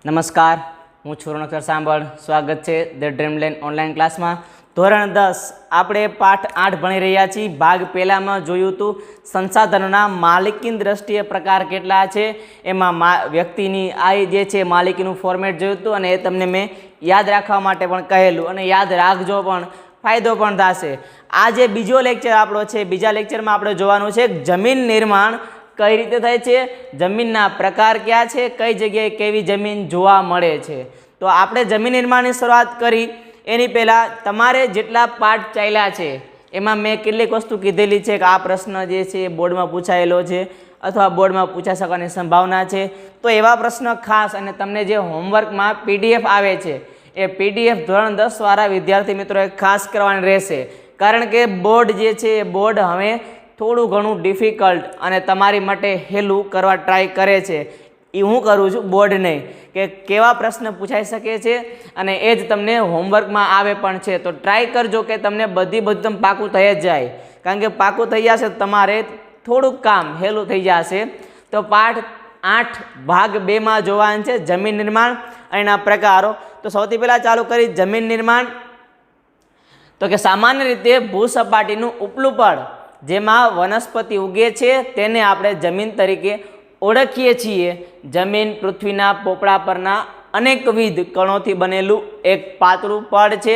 નમસ્કાર, હું છું રોનક સાંભળ. સ્વાગત છે ધ ડ્રીમલેન્ડ ઓનલાઈન ક્લાસમાં. ધોરણ 10 આપણે પાઠ 8 ભણી રહ્યા છીએ. ભાગ પહેલામાં જોયું હતું સંસાધનોના માલિકીની દ્રષ્ટિએ પ્રકાર કેટલા છે. એમાં વ્યક્તિની આ જે છે માલિકીનું ફોર્મેટ જોયું હતું અને એ તમને મેં યાદ રાખવા માટે પણ કહેલું અને યાદ રાખજો પણ, ફાયદો પણ થશે. આ જે બીજો લેક્ચર આપણો છે, બીજા લેક્ચરમાં આપણે જોવાનું છે જમીન નિર્માણ કઈ રીતે થાય છે, જમીનના પ્રકાર કયા છે, કઈ જગ્યાએ કેવી જમીન જોવા મળે છે. તો આપણે જમીન નિર્માણની શરૂઆત કરી એની પહેલાં તમારે જેટલા પાઠ ચાલ્યા છે એમાં મેં કેટલીક વસ્તુ કીધેલી છે કે આ પ્રશ્ન જે છે એ બોર્ડમાં પૂછાયેલો છે અથવા બોર્ડમાં પૂછાઈ શકવાની સંભાવના છે. તો એવા પ્રશ્ન ખાસ અને તમને જે હોમવર્કમાં PDF આવે છે એ PDF ધોરણ 10 વાળા વિદ્યાર્થી મિત્રોએ ખાસ કરવાની રહેશે. કારણ કે બોર્ડ જે છે એ બોર્ડ હવે થોડું ઘણું ડિફિકલ્ટ અને તમારી માટે હેલું કરવા ટ્રાય કરે છે. એ હું કરું છું, બોર્ડ નહીં, કે કેવા પ્રશ્ન પૂછાઈ શકે છે અને એ જ તમને હોમવર્કમાં આવે પણ છે. તો ટ્રાય કરજો કે તમને બધું તમે પાકું થઈ જ જાય. કારણ કે પાકું થઈ જશે તો તમારે થોડુંક કામ હેલું થઈ જશે. તો પાઠ 8 ભાગ 2માં જોવાનું છે જમીન નિર્માણ અને એના પ્રકારો. તો સૌથી પહેલાં ચાલુ કરી જમીન નિર્માણ. તો કે સામાન્ય રીતે ભૂસપાટીનું ઉપલું પડ જેમાં વનસ્પતિ ઉગે છે તેને આપણે જમીન તરીકે ઓળખીએ છીએ. જમીન પૃથ્વીના પોપડા પરના અનેકવિધ કણોથી બનેલું એક પાતળું પડ છે.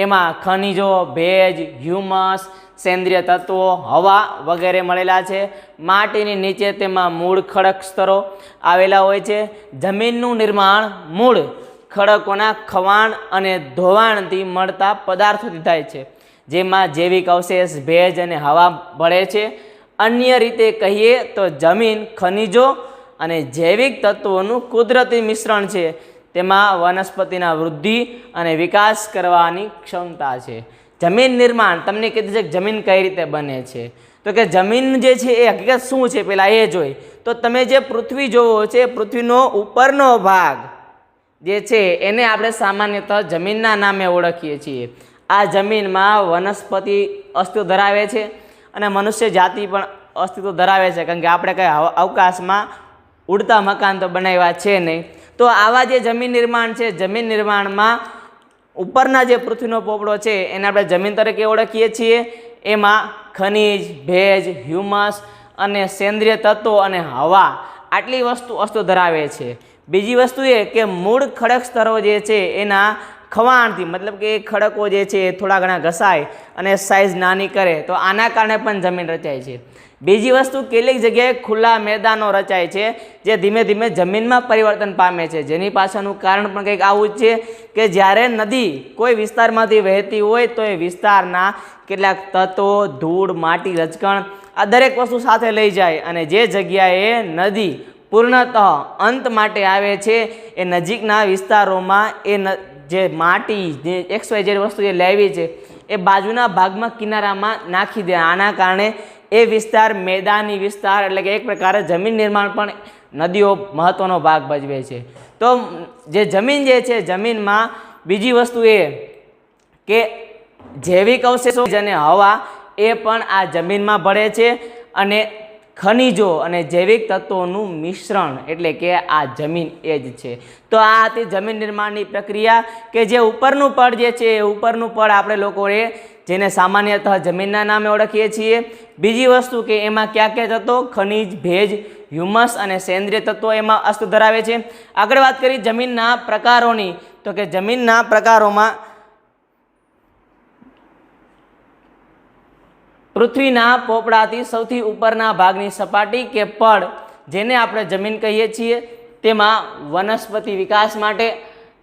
એમાં ખનિજો, ભેજ, હ્યુમસ, સેન્દ્રિય તત્વો, હવા વગેરે મળેલા છે. માટીની નીચે તેમાં મૂળ ખડક સ્તરો આવેલા હોય છે. જમીનનું નિર્માણ મૂળ ખડકોના ખવાણ અને ધોવાણથી મળતા પદાર્થોથી થાય છે, જેમાં જૈવિક અવશેષ, ભેજ અને હવા ભળે છે. અન્ય રીતે કહીએ તો જમીન ખનિજો અને જૈવિક તત્વોનું કુદરતી મિશ્રણ છે. તેમાં વનસ્પતિના વૃદ્ધિ અને વિકાસ કરવાની ક્ષમતા છે. જમીન નિર્માણ તમને કીધું છે કે જમીન કઈ રીતે બને છે. તો કે જમીન જે છે એ હકીકત શું છે પહેલાં એ જોઈ. તો તમે જે પૃથ્વી જોવો છે, પૃથ્વીનો ઉપરનો ભાગ જે છે એને આપણે સામાન્યતઃ જમીનના નામે ઓળખીએ છીએ. આ જમીનમાં વનસ્પતિ અસ્તિત્વ ધરાવે છે અને મનુષ્ય જાતિ પણ અસ્તિત્વ ધરાવે છે. કારણ કે આપણે કંઈ અવકાશમાં ઉડતા મકાન તો બનાવ્યા છે નહીં. તો આવા જે જમીન નિર્માણ છે, જમીન નિર્માણમાં ઉપરના જે પૃથ્વીનો પોપડો છે એને આપણે જમીન તરીકે ઓળખીએ છીએ. એમાં ખનિજ, ભેજ, હ્યુમસ અને સેન્દ્રિય તત્વો અને હવા આટલી વસ્તુ અસ્તિત્વ ધરાવે છે. બીજી વસ્તુ એ કે મૂળ ખડક સ્તરો જે છે એના ખવાણથી, મતલબ કે એ ખડકો જે છે એ થોડા ઘણા ઘસાય અને સાઇઝ નાની કરે તો આના કારણે પણ જમીન રચાય છે. બીજી વસ્તુ કેટલીક જગ્યાએ ખુલ્લા મેદાનો રચાય છે જે ધીમે ધીમે જમીનમાં પરિવર્તન પામે છે. જેની પાછળનું કારણ પણ કંઈક આવું જ છે કે જ્યારે નદી કોઈ વિસ્તારમાંથી વહેતી હોય તો એ વિસ્તારના કેટલાક તત્વો, ધૂળ, માટી, રજકણ આ દરેક વસ્તુ સાથે લઈ જાય અને જે જગ્યાએ નદી પૂર્ણતઃ અંત માટે આવે છે એ નજીકના વિસ્તારોમાં એ જે માટી, જે XYZ વસ્તુ જે લેવી છે એ બાજુના ભાગમાં કિનારામાં નાખી દે. આના કારણે એ વિસ્તાર મેદાની વિસ્તાર, એટલે કે એક પ્રકારે જમીન નિર્માણ પણ નદીઓ મહત્ત્વનો ભાગ ભજવે છે. તો જે જમીન જે છે, જમીનમાં બીજી વસ્તુ એ કે જૈવિક અવશેષો અને હવા એ પણ આ જમીનમાં ભળે છે અને ખનિજો અને જૈવિક તત્વોનું મિશ્રણ એટલે કે આ જમીન એ જ છે. તો આ હતી જમીન નિર્માણની પ્રક્રિયા કે જે ઉપરનું પડ જે છે એ ઉપરનું પડ આપણે લોકોએ જેને સામાન્યતઃ જમીનના નામે ઓળખીએ છીએ. બીજી વસ્તુ કે એમાં કયા કયા તત્વો, ખનિજ, ભેજ, હ્યુમસ અને સેન્દ્રિય તત્વો એમાં અસ્તિત્વ ધરાવે છે. આગળ વાત કરી જમીનના પ્રકારોની. તો કે જમીનના પ્રકારોમાં પૃથ્વીના પોપડાથી સૌથી ઉપરના ભાગની સપાટી કે પડ જેને આપણે જમીન કહીએ છીએ તેમાં વનસ્પતિ વિકાસ માટે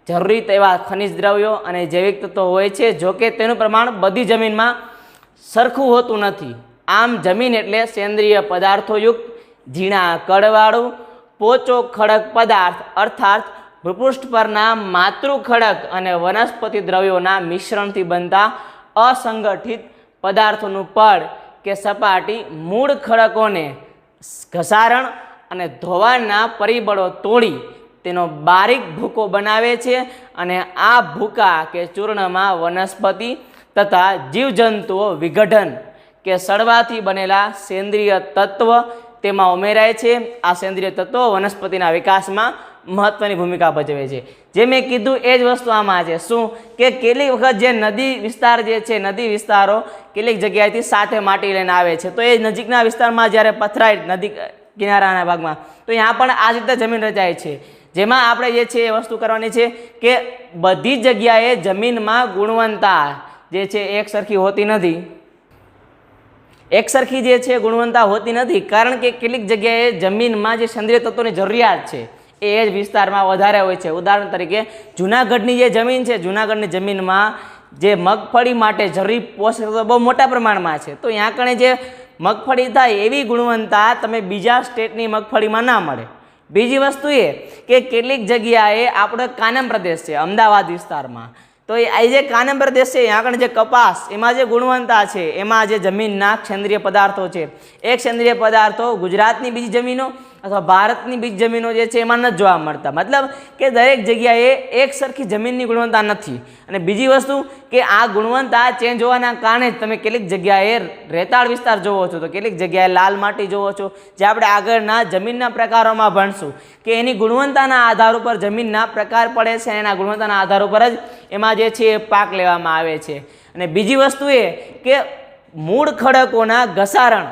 જરૂરી તેવા ખનિજ દ્રવ્યો અને જૈવિક તત્વો હોય છે. જોકે તેનું પ્રમાણ બધી જમીનમાં સરખું હોતું નથી. આમ જમીન એટલે સેન્દ્રિય પદાર્થોયુક્ત, ઝીણા કડવાળું, પોચો ખડક પદાર્થ અર્થાત ભૂપૃષ્ઠ પરના માતૃ ખડક અને વનસ્પતિ દ્રવ્યોના મિશ્રણથી બનતા અસંગઠિત પદાર્થોનું પડ કે સપાટી મૂળ ખડકોને ઘસારણ અને ધોવાણના પરિબળો તોડી તેનો બારીક ભૂકો બનાવે છે અને આ ભૂકા કે ચૂર્ણમાં વનસ્પતિ તથા જીવજંતુઓ વિઘટન કે સડવાથી બનેલા સેન્દ્રિય તત્વ તેમાં ઉમેરાય છે. આ સેન્દ્રિય તત્વો વનસ્પતિના વિકાસમાં મહત્વની ભૂમિકા ભજવે છે. જે મેં કીધું એ જ વસ્તુ આમાં છે. શું કે કેટલીક વખત જે નદી વિસ્તાર જે છે, નદી વિસ્તારો કેટલીક જગ્યાએથી સાથે માટી લઈને આવે છે, તો એ નજીકના વિસ્તારમાં જ્યારે પથરાય નદી કિનારાના ભાગમાં, તો ત્યાં પણ આ રીતે જમીન રચાય છે. જેમાં આપણે જે છે એ વસ્તુ કરવાની છે કે બધી જગ્યાએ જમીનમાં ગુણવત્તા જે છે એક સરખી હોતી નથી. એક સરખી જે છે ગુણવત્તા હોતી નથી, કારણ કે કેટલીક જગ્યાએ જમીનમાં જે સેન્દ્રિય તત્વોની જરૂરિયાત છે એ જ વિસ્તારમાં વધારે હોય છે. ઉદાહરણ તરીકે જૂનાગઢની જે જમીન છે, જૂનાગઢની જમીનમાં જે મગફળી માટે જરૂરી પોષક તત્વો બહુ મોટા પ્રમાણમાં છે, તો ત્યાં કણે જે મગફળી થાય એવી ગુણવત્તા તમે બીજા સ્ટેટની મગફળીમાં ના મળે. બીજી વસ્તુ એ કે કેટલીક જગ્યાએ આપણો કાનમ પ્રદેશ છે, અમદાવાદ વિસ્તારમાં, તો એ જે કાનમ પ્રદેશ છે ત્યાં આગળ જે કપાસ, એમાં જે ગુણવત્તા છે, એમાં જે જમીનના સેન્દ્રિય પદાર્થો છે, એક સેન્દ્રિય પદાર્થો ગુજરાતની બીજી જમીનો અથવા ભારતની બીજી જમીનો જે છે એમાં નથી જોવા મળતા. મતલબ કે દરેક જગ્યાએ એક સરખી જમીનની ગુણવત્તા નથી. અને બીજી વસ્તુ કે આ ગુણવત્તા ચેન્જ હોવાના કારણે જ તમે કેટલીક જગ્યાએ રેતાળ વિસ્તાર જોવો છો, તો કેટલીક જગ્યાએ લાલ માટી જોવો છો, જે આપણે આગળના જમીનના પ્રકારોમાં ભણશું કે એની ગુણવત્તાના આધાર ઉપર જમીનના પ્રકાર પડે છે, અને એના ગુણવત્તાના આધાર ઉપર જ એમાં જે છે એ પાક લેવામાં આવે છે. અને બીજી વસ્તુ એ કે મૂળ ખડકોના ઘસારણ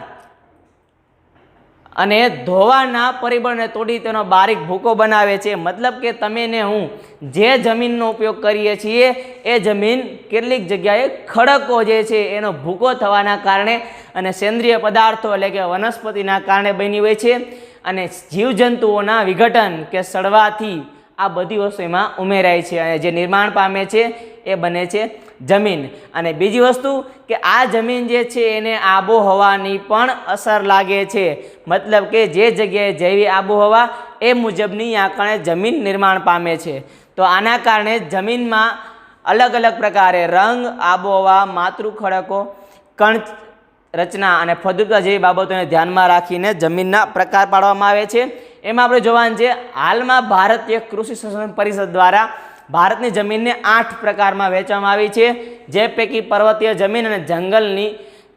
અને ધોવાના પરિબળને તોડી તેનો બારીક ભૂકો બનાવે છે. મતલબ કે તમે ને હું જે જમીનનો ઉપયોગ કરીએ છીએ એ જમીન કેટલીક જગ્યાએ ખડકો જે છે એનો ભૂકો થવાના કારણે અને સેન્દ્રિય પદાર્થો એટલે કે વનસ્પતિના કારણે બની હોય છે, અને જીવજંતુઓના વિઘટન કે સડવાથી આ બધી વસ્તુ એમાં ઉમેરાય છે, અને જે નિર્માણ પામે છે એ બને છે જમીન. અને બીજી વસ્તુ કે આ જમીન જે છે એને આબોહવાની પણ અસર લાગે છે. મતલબ કે જે જગ્યાએ જેવી આબોહવા એ મુજબની આંકણે જમીન નિર્માણ પામે છે. તો આના કારણે જમીનમાં અલગ અલગ પ્રકારે રંગ, આબોહવા, માતૃ ખડકો, કણ રચના અને ફળદ્રુપતા જેવી બાબતોને ધ્યાનમાં રાખીને જમીનના પ્રકાર પાડવામાં આવે છે. એમાં આપણે જોવાનું છે, હાલમાં ભારતીય કૃષિ સંશોધન પરિષદ દ્વારા ભારતની જમીનને 8 પ્રકારમાં વહેંચવામાં આવી છે, જે પૈકી પર્વતીય જમીન અને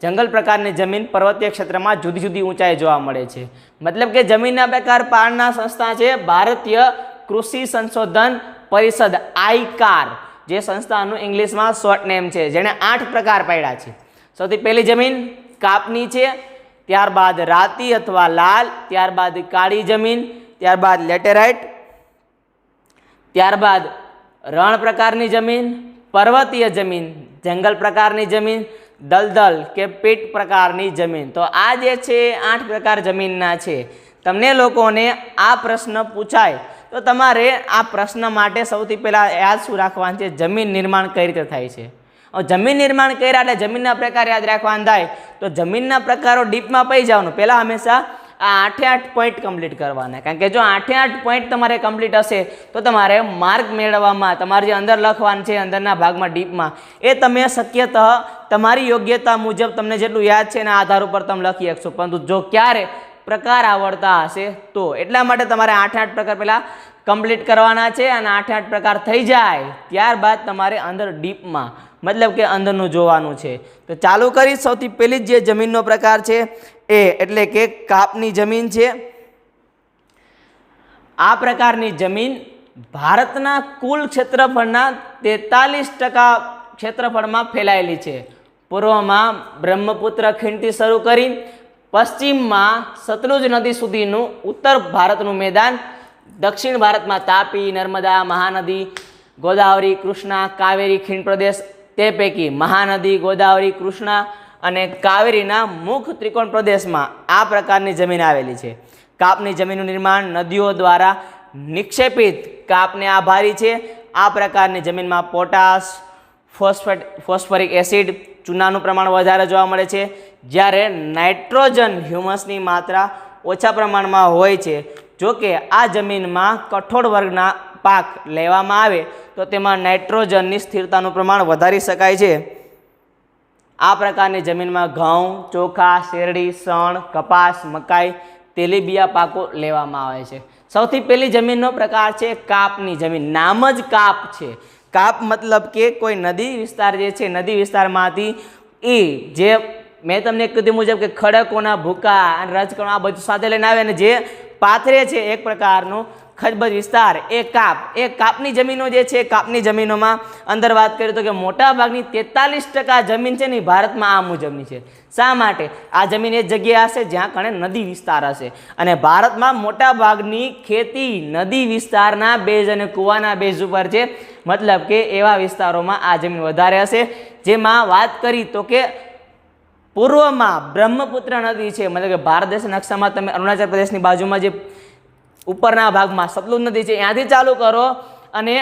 જંગલ પ્રકારની જમીન પર્વતીય ક્ષેત્રમાં જુદી જુદી ઊંચાઈ જોવા મળે છે. મતલબ કે જમીનના પ્રકાર પાડનાર સંસ્થા છે ભારતીય કૃષિ સંશોધન પરિષદ, આઈકાર, જે સંસ્થાનું ઇંગ્લિશમાં શોર્ટ નેમ છે, જેણે 8 પ્રકાર પાડ્યા છે. સૌથી પહેલી જમીન કાપની છે, ત્યારબાદ રાતી અથવા લાલ, ત્યારબાદ કાળી જમીન, ત્યારબાદ લેટેરાઇટ, ત્યારબાદ રણ પ્રકારની જમીન, પર્વતીય જમીન, જંગલ પ્રકારની જમીન, દલદલ કે પીટ પ્રકારની જમીન. તો આ જે છે 8 પ્રકાર જમીનના છે. તમને લોકોને આ પ્રશ્ન પૂછાય તો તમારે આ પ્રશ્ન માટે સૌથી પહેલાં યાદ શું રાખવાનું છે, જમીન નિર્માણ કઈ રીતે થાય છે. જમીન નિર્માણ કર્યા એટલે જમીનના પ્રકાર યાદ રાખવાના થાય. તો જમીનના પ્રકારો ડીપમાં પડી જવાનું, પહેલાં હંમેશા આ 8 પોઈન્ટ કમ્પ્લીટ કરવાના, કારણ કે જો 8 પોઈન્ટ તમારે કમ્પ્લીટ હશે તો તમારે માર્ક મેળવવામાં તમારે જે અંદર લખવાનું છે અંદરના ભાગમાં ડીપમાં, એ તમે શક્યતઃ તમારી યોગ્યતા મુજબ તમને જેટલું યાદ છે એના આધાર ઉપર તમે લખી શકશો. પરંતુ જો ક્યારે પ્રકાર આવડતા હશે તો, એટલા માટે તમારે 8 પ્રકાર પહેલાં કમ્પ્લીટ કરવાના છે, અને 8 પ્રકાર થઈ જાય ત્યારબાદ તમારે અંદર ડીપમાં મતલબ કે અંદરનું જોવાનું છે. તો ચાલુ કરી, સૌથી પહેલી જે જમીનનો પ્રકાર છે એ એટલે કે કાપની જમીન છે. આ પ્રકારની જમીન ભારતના કુલ ક્ષેત્રફળના 43% ક્ષેત્રફળમાં ફેલાયેલી છે. પૂર્વમાં બ્રહ્મપુત્ર ખીણથી શરૂ કરી પશ્ચિમમાં સતલુજ નદી સુધીનું ઉત્તર ભારતનું મેદાન, દક્ષિણ ભારતમાં તાપી, નર્મદા, મહાનદી, ગોદાવરી, કૃષ્ણા, કાવેરી ખીણ પ્રદેશ, તે પૈકી મહાનદી, ગોદાવરી, કૃષ્ણા અને કાવેરીના મુખ ત્રિકોણ પ્રદેશમાં આ પ્રકારની જમીન આવેલી છે. કાપની જમીનનું નિર્માણ નદીઓ દ્વારા નિક્ષેપિત કાપને આભારી છે. આ પ્રકારની જમીનમાં પોટાશ, ફોસ્ફરિક એસિડ, ચૂનાનું પ્રમાણ વધારે જોવા મળે છે, જ્યારે નાઇટ્રોજન હ્યુમસની માત્રા ઓછા પ્રમાણમાં હોય છે. જોકે આ જમીનમાં કઠોળ વર્ગના પાક લેવામાં આવે તો તેમાં નાઇટ્રોજનની સ્થિરતાનું પ્રમાણ વધારી શકાય છે. આ પ્રકારની જમીનમાં ઘઉં, ચોખા, શેરડી, શણ, કપાસ, મકાઈ, તેલીબિયા પાકો લેવામાં આવે છે. સૌથી પહેલી જમીનનો પ્રકાર છે કાપની જમીન. નામ જ કાપ છે. કાપ મતલબ કે કોઈ નદી વિસ્તાર જે છે, નદી વિસ્તારમાંથી જે મેં તમને કીધું મુજબ કે ખડકોના ભૂકા અને રજકણો આ બધું સાથે લઈને આવે, અને જે પાથરે છે એક પ્રકારનું ખજબજ વિસ્તાર એ કાપની જમીનો જે છે, કાપની જમીનોમાં અંદર વાત કરીએ તો કે મોટા ભાગની 43% જમીન છે ને ભારતમાં આ મુજબની છે. શા માટે? આ જમીન એ જગ્યાએ હશે જ્યાં કણે નદી વિસ્તાર હશે, અને ભારતમાં મોટા ભાગની ખેતી નદી વિસ્તારના બેઝ અને કૂવાના બેઝ ઉપર છે. મતલબ કે એવા વિસ્તારોમાં આ જમીન વધારે હશે. જેમાં વાત કરી તો કે પૂર્વમાં બ્રહ્મપુત્ર નદી છે, મતલબ કે ભારત દેશના નકશામાં તમે અરુણાચલ પ્રદેશની બાજુમાં જે ઉપરના ભાગમાં સતલુજ નદી છે ત્યાંથી ચાલુ કરો, અને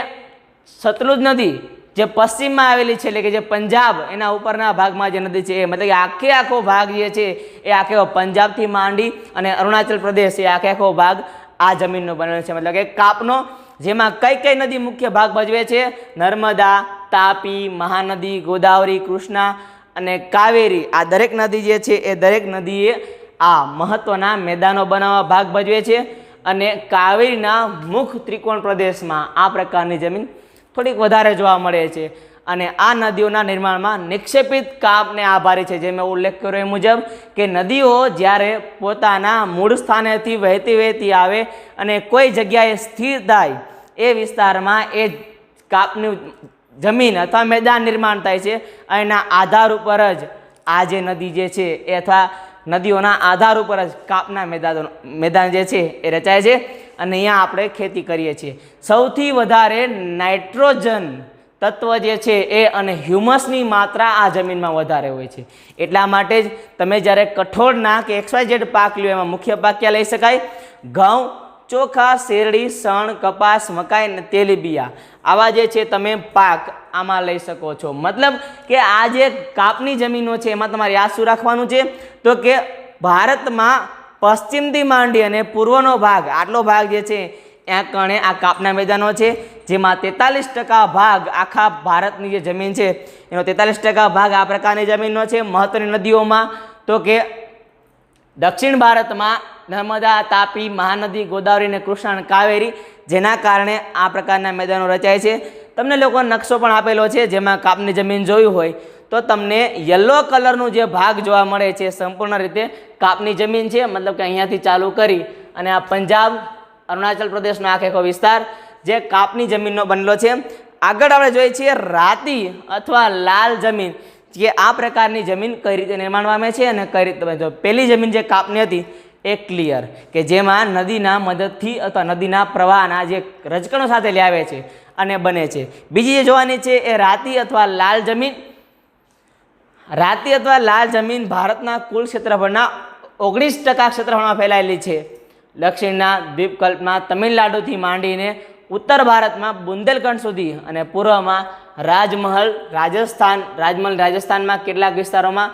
સતલુજ નદી જે પશ્ચિમમાં આવેલી છે એટલે કે જે પંજાબ એના ઉપરના ભાગમાં જે નદી છે એ મતલબ કે આખો ભાગ જે છે એ આખો પંજાબથી માંડી અને અરુણાચલ પ્રદેશ એ આખો ભાગ આ જમીનનો બનેલો છે. મતલબ કે કાપનો, જેમાં કઈ નદી મુખ્ય ભાગ ભજવે છે? નર્મદા, તાપી, મહાનદી, ગોદાવરી, કૃષ્ણા અને કાવેરી. આ દરેક નદી જે છે એ દરેક નદીએ આ મહત્વના મેદાનો બનાવવા ભાગ ભજવે છે. અને કાવેરીના મુખ ત્રિકોણ પ્રદેશમાં આ પ્રકારની જમીન થોડીક વધારે જોવા મળે છે. અને આ નદીઓના નિર્માણમાં નિક્ષેપિત કાપને આભારી છે. જે મેં ઉલ્લેખ કર્યો એ મુજબ કે નદીઓ જ્યારે પોતાના મૂળ સ્થાનેથી વહેતી આવે અને કોઈ જગ્યાએ સ્થિર થાય એ વિસ્તારમાં એ કાપની જમીન અથવા મેદાન નિર્માણ થાય છે. એના આધાર ઉપર જ આ જે નદી જે છે એ અથવા નદીઓના આધાર ઉપર જ કાપના મેદાન જે છે એ રચાય છે, અને અહીંયા આપણે ખેતી કરીએ છીએ. સૌથી વધારે નાઇટ્રોજન તત્વ જે છે એ અને હ્યુમસની માત્રા આ જમીનમાં વધારે હોય છે. એટલા માટે જ તમે જ્યારે કઠોળના કે XYZ પાક લ્યો એમાં મુખ્ય પાક ક્યાં લઈ શકાય? ઘઉં, ચોખા, શેરડી, શણ, કપાસ, મકાઈ અને તેલીબિયા, આવા જે છે તમે પાક આમાં લઈ શકો છો. મતલબ કે આ જે કાપની જમીનો છે એમાં તમારે યાદ શું રાખવાનું છે? તો કે ભારતમાં પશ્ચિમથી માંડી અને પૂર્વનો ભાગ, આટલો ભાગ જે છે ત્યાં કણે આ કાપના મેદાનો છે. જેમાં 43% ભાગ આખા ભારતની જે જમીન છે એનો 43% ભાગ આ પ્રકારની જમીનનો છે. મહત્વની નદીઓમાં તો કે દક્ષિણ ભારતમાં નર્મદા, તાપી, મહાનદી, ગોદાવરી અને કૃષ્ણા અને કાવેરી, જેના કારણે આ પ્રકારના મેદાનો રચાય છે. તમને લોકો નકશો પણ આપેલો છે, જેમાં કાપની જમીન જોયું હોય તો તમને યલો કલરનું જે ભાગ જોવા મળે છે સંપૂર્ણ રીતે કાપની જમીન છે. મતલબ કે અહીંયાથી ચાલુ કરી અને આ પંજાબ, અરુણાચલ પ્રદેશનો આખો વિસ્તાર જે કાપની જમીનનો બનેલો છે. આગળ આપણે જોઈએ છીએ રાતી અથવા લાલ જમીન, જે આ પ્રકારની જમીન કઈ રીતે નિર્માણ પામે છે અને કઈ રીતે. જો પહેલી જમીન જે કાપની હતી એ ક્લિયર, કે જેમાં નદીના મદદથી અથવા નદીના પ્રવાહના જે રજકણો સાથે લાવે છે અને બને છે. બીજી જે જોવાની છે એ રાતી અથવા લાલ જમીન. રાતી અથવા લાલ જમીન ભારતના કુલ ક્ષેત્રફળના 19% ક્ષેત્રફળમાં ફેલાયેલી છે. દક્ષિણના દ્વીપકલ્પમાં તમિલનાડુથી માંડીને ઉત્તર ભારતમાં બુંદેલખંડ સુધી, અને પૂર્વમાં રાજમહલ રાજસ્થાનમાં કેટલાક વિસ્તારોમાં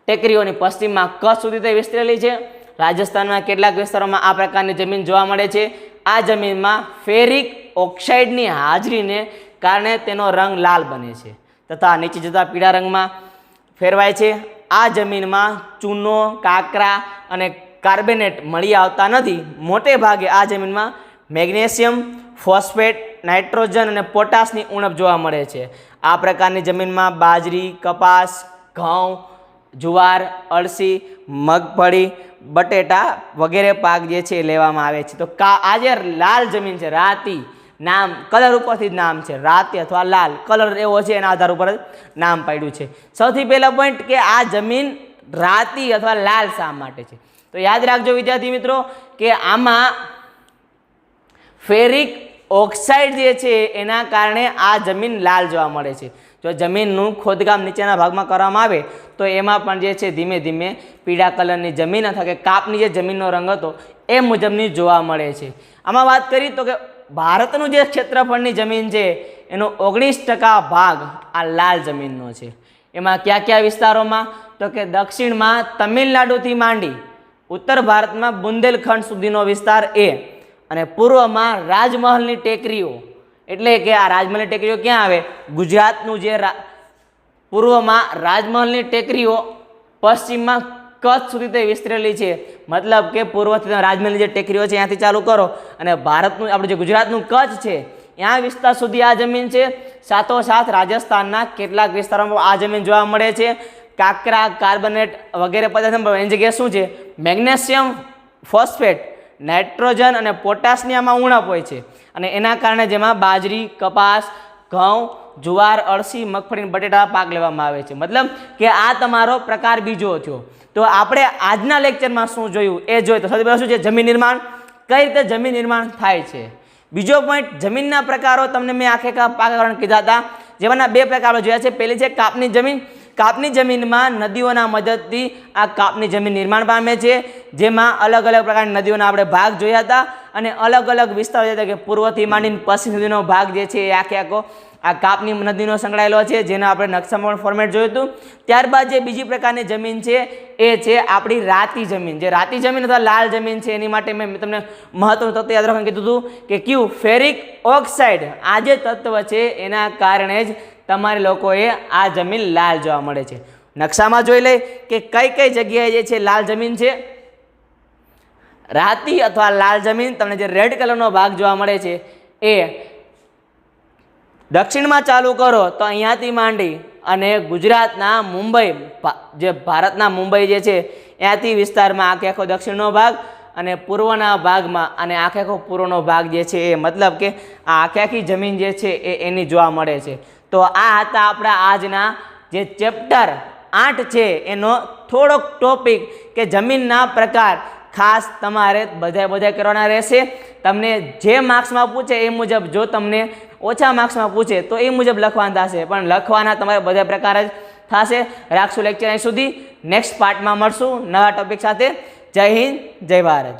ટેકરીઓની પશ્ચિમમાં કચ્છ સુધી તે વિસ્તરેલી છે. રાજસ્થાનમાં કેટલાક વિસ્તારોમાં આ પ્રકારની જમીન જોવા મળે છે. આ જમીનમાં ફેરિક ઓક્સાઇડની હાજરીને કારણે તેનો રંગ લાલ બને છે તથા નીચે જતા પીળા રંગમાં ફેરવાય છે. આ જમીનમાં ચૂનો, કાંકરા અને કાર્બોનેટ મળી આવતા નથી. મોટે ભાગે આ જમીનમાં મેગ્નેશિયમ, ફોસ્ફેટ, નાઇટ્રોજન અને પોટાશની ઉણપ જોવા મળે છે. આ પ્રકારની જમીનમાં બાજરી, કપાસ, ઘઉં, જુવાર, અળસી, મગફળી, બટેટા વગેરે પાક જે છે લેવામાં આવે છે. તો આ જે લાલ જમીન છે, રાતી, નામ કલર ઉપરથી જ નામ છે, રાતી અથવા લાલ કલર એવો છે એના આધાર ઉપર નામ પાડ્યું છે. સૌથી પહેલો પોઈન્ટ કે આ જમીન રાતી અથવા લાલ શા માટે છે? તો યાદ રાખજો વિદ્યાર્થી મિત્રો કે આમાં ફેરિક ઓક્સાઇડ જે છે એના કારણે આ જમીન લાલ જોવા મળે છે. જો જમીનનું ખોદકામ નીચેના ભાગમાં કરવામાં આવે તો એમાં પણ જે છે ધીમે ધીમે પીળા કલરની જમીન અથવા કે કાપની જે જમીનનો રંગ હતો એ મુજબની જોવા મળે છે. આમાં વાત કરીએ તો કે ભારતનું જે ક્ષેત્રફળની જમીન છે એનો 19% ભાગ આ લાલ જમીનનો છે. એમાં કયા કયા વિસ્તારોમાં? તો કે દક્ષિણમાં તમિલનાડુથી માંડી ઉત્તર ભારતમાં બુંદેલખંડ સુધીનો વિસ્તાર એ, અને પૂર્વમાં રાજમહલની ટેકરીઓ, એટલે કે આ રાજમહલની ટેકરીઓ ક્યાં આવે? ગુજરાતનું જે પૂર્વમાં રાજમહલની ટેકરીઓ પશ્ચિમમાં કચ્છ સુધી તે વિસ્તરેલી છે. મતલબ કે પૂર્વથી રાજમહલની જે ટેકરીઓ છે ત્યાંથી ચાલુ કરો અને ભારતનું આપણે જે ગુજરાતનું કચ્છ છે ત્યાં વિસ્તાર સુધી આ જમીન છે. સાથોસાથ રાજસ્થાનના કેટલાક વિસ્તારોમાં આ જમીન જોવા મળે છે. કાંકરા, કાર્બોનેટ વગેરે પદાર્થો એની જગ્યાએ શું છે? મેગ્નેશિયમ, ફોસ્ફેટ, નાઇટ્રોજન અને પોટાશની આમાં ઉણપ હોય છે અને એના કારણે જેમાં બાજરી, કપાસ, ઘઉં, જુવાર, અળસી, મગફળી અને બટેટા પાક લેવામાં આવે છે. મતલબ કે આ તમારો પ્રકાર બીજો થયો. તો આપણે આજના લેક્ચરમાં શું જોયું એ જોઈએ. તો સૌથી પહેલાં શું છે? જમીન નિર્માણ. કઈ રીતે જમીન નિર્માણ થાય છે. બીજો પોઈન્ટ, જમીનના પ્રકારો તમને મેં આખે પાકકરણ કીધા હતા, જેમાંના 2 પ્રકારો જોયા છે. પહેલી છે કાપની જમીન. કાપની જમીનમાં નદીઓના મદદથી આ કાપની જમીન નિર્માણ પામે છે, જેમાં અલગ અલગ પ્રકારની નદીઓના આપણે ભાગ જોયા હતા અને અલગ અલગ વિસ્તાર જોયા હતા કે પૂર્વથી માંડીને પશ્ચિમ સુધીનો ભાગ જે છે એ આખો આ કાપની નદીનો સંકળાયેલો છે, જેનો આપણે નકશામાં ફોર્મેટ જોયું હતું. ત્યારબાદ જે બીજી પ્રકારની જમીન છે એ છે આપણી રાતી જમીન. જે રાતી જમીન અથવા લાલ જમીન છે એની માટે મેં તમને મહત્વનું તત્વ યાદ રાખવાનું કીધું હતું કે કયું? Ferric oxide. આ જે તત્વ છે એના કારણે જ તમારે લોકોએ આ જમીન લાલ જોવા મળે છે. નકશામાં જોઈ લે કે કઈ કઈ જગ્યાએ જે છે લાલ જમીન છે. રાતી અથવા લાલ જમીન તમને જે રેડ કલરનો ભાગ જોવા મળે છે એ દક્ષિણમાં ચાલુ કરો તો અહીંયાથી માંડી અને ગુજરાતના મુંબઈ, જે ભારતના મુંબઈ જે છે ત્યાંથી વિસ્તારમાં આખો દક્ષિણનો ભાગ અને પૂર્વના ભાગમાં અને આખો પૂર્વનો ભાગ જે છે એ મતલબ કે આ આખી જમીન જે છે એ એની જોવા મળે છે. તો આ હતા આપણા આજના જે ચેપ્ટર 8 છે એનો થોડોક ટોપિક કે જમીનના પ્રકાર. ખાસ તમારે બધા કરવાના રહેશે. તમને જે માર્ક્સમાં પૂછે એ મુજબ, જો તમને ઓછા માર્ક્સમાં પૂછે તો એ મુજબ લખવાના થશે, પણ લખવાના તમારે બધા પ્રકાર જ થશે. રાખશું લેક્ચર અહીં સુધી. નેક્સ્ટ પાર્ટમાં મળશું નવા ટોપિક સાથે. જય હિન્દ, જય ભારત.